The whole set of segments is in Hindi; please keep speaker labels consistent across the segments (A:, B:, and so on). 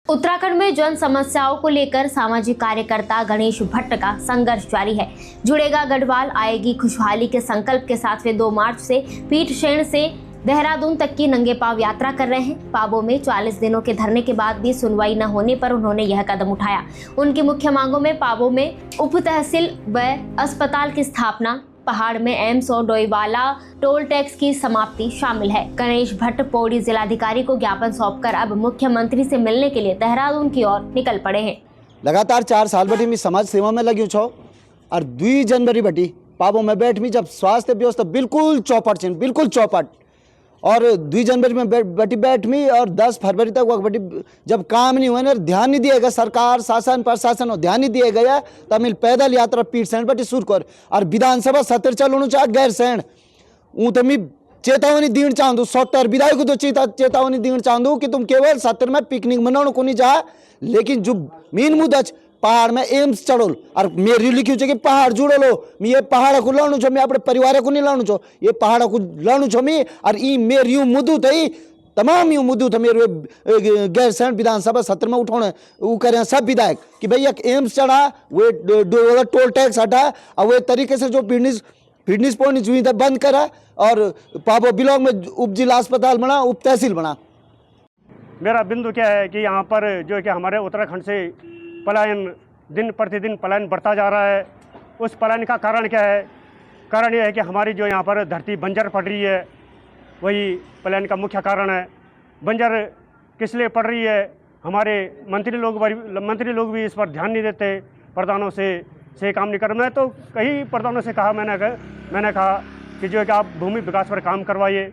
A: उत्तराखंड में जन समस्याओं को लेकर सामाजिक कार्यकर्ता गणेश भट्ट का संघर्ष जारी है। जुड़ेगा गढ़वाल, आएगी खुशहाली के संकल्प के साथ वे 2 मार्च से पीठशेण से देहरादून तक की नंगे पांव यात्रा कर रहे हैं। पाबों में 40 दिनों के धरने के बाद भी सुनवाई न होने पर उन्होंने यह कदम उठाया। उनकी मुख्य मांगों में पाबों में उप तहसील व अस्पताल की स्थापना, पहाड़ में एम्स और डोईवाला टोल टैक्स की समाप्ति शामिल है। गणेश भट्ट पौड़ी जिलाधिकारी को ज्ञापन सौंपकर अब मुख्यमंत्री से मिलने के लिए देहरादून की ओर निकल पड़े हैं।
B: लगातार 4 साल बटी मैं समाज सेवा में लगी छो और 2 जनवरी बटी पाबो में बैठ मी जब स्वास्थ्य व्यवस्था बिल्कुल चौपट छे, बिल्कुल चौपट, और 2 जनवरी में बटी बैठ मी और 10 फरवरी तक वक्त बटी जब काम नहीं हुआ ना, ध्यान नहीं दिया गया, सरकार शासन प्रशासन और ध्यान नहीं दिया गया, तमिल पैदल यात्रा पीठशेण बटी शुरू कर और विधानसभा सत्र चलू चाह गैरसैण ऊ तो मैं चेतावनी दीण चाहूँ, 70 विधायक तो चेतावनी दीण चाहूँ कि तुम केवल सत्र में पिकनिक मनाने को नहीं जा, लेकिन जो मेन मुद्दा पहाड़ में एम्स चढ़ोल और मेरी लिखी कि पहाड़ जुड़ो मैं ये पहाड़ को लाणु छो, मैं अपने परिवार को नहीं लाणु छो, ये पहाड़ को लाणु छो मैं, और ई मेरी यूँ मुद्दू थी तमाम यूँ मुद्दू थे मेरे गैरसैण विधानसभा सत्र में उठाने वो करें सब विधायक कि भाई एक एम्स चढ़ा, वो टोल टैक्स हटा और वो तरीके से जो फिटनेस पॉइंट हुई था बंद करा और पाबो ब्लॉक में उप जिला अस्पताल बना, उप तहसील बना।
C: मेरा बिंदु क्या है कि यहाँ पर जो है कि हमारे उत्तराखंड से पलायन दिन प्रतिदिन पलायन बढ़ता जा रहा है। उस पलायन का कारण क्या है? कारण यह है कि हमारी जो यहाँ पर धरती बंजर पड़ रही है, वही पलायन का मुख्य कारण है। बंजर किस लिए पड़ रही है? हमारे मंत्री लोग भी इस पर ध्यान नहीं देते, प्रधानों से काम नहीं कर। मैं तो कई प्रधानों से कहा, मैंने कहा कि जो है कि आप भूमि विकास पर काम करवाइए,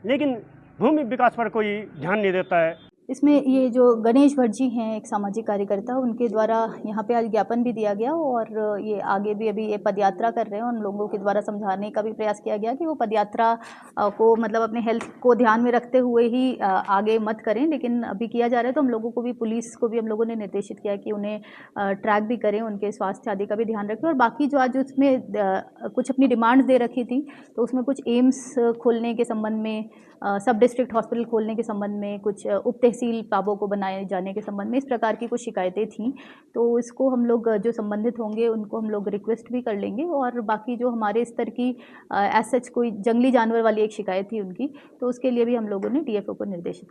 C: लेकिन भूमि विकास पर कोई ध्यान नहीं देता है।
D: इसमें ये जो गणेश भट्ट जी हैं, एक सामाजिक कार्यकर्ता, उनके द्वारा यहाँ पे आज ज्ञापन भी दिया गया और ये आगे भी अभी ये पदयात्रा कर रहे हैं। उन लोगों के द्वारा समझाने का भी प्रयास किया गया कि वो पदयात्रा को मतलब अपने हेल्थ को ध्यान में रखते हुए ही आगे मत करें, लेकिन अभी किया जा रहा है तो हम लोगों को भी, पुलिस को भी हम लोगों ने निर्देशित किया कि उन्हें ट्रैक भी करें, उनके स्वास्थ्य आदि का भी ध्यान रखें। और बाकी जो आज उसमें कुछ अपनी डिमांड्स दे रखी थी, तो उसमें कुछ एम्स खोलने के संबंध में, सब डिस्ट्रिक्ट हॉस्पिटल खोलने के संबंध में, कुछ उप तहसील पाबों को बनाए जाने के संबंध में, इस प्रकार की कुछ शिकायतें थीं। तो इसको हम लोग जो संबंधित होंगे उनको हम लोग रिक्वेस्ट भी कर लेंगे। और बाकी जो हमारे स्तर की एज सच कोई जंगली जानवर वाली एक शिकायत थी उनकी, तो उसके लिए भी हम लोगों ने डीएफओ को निर्देशित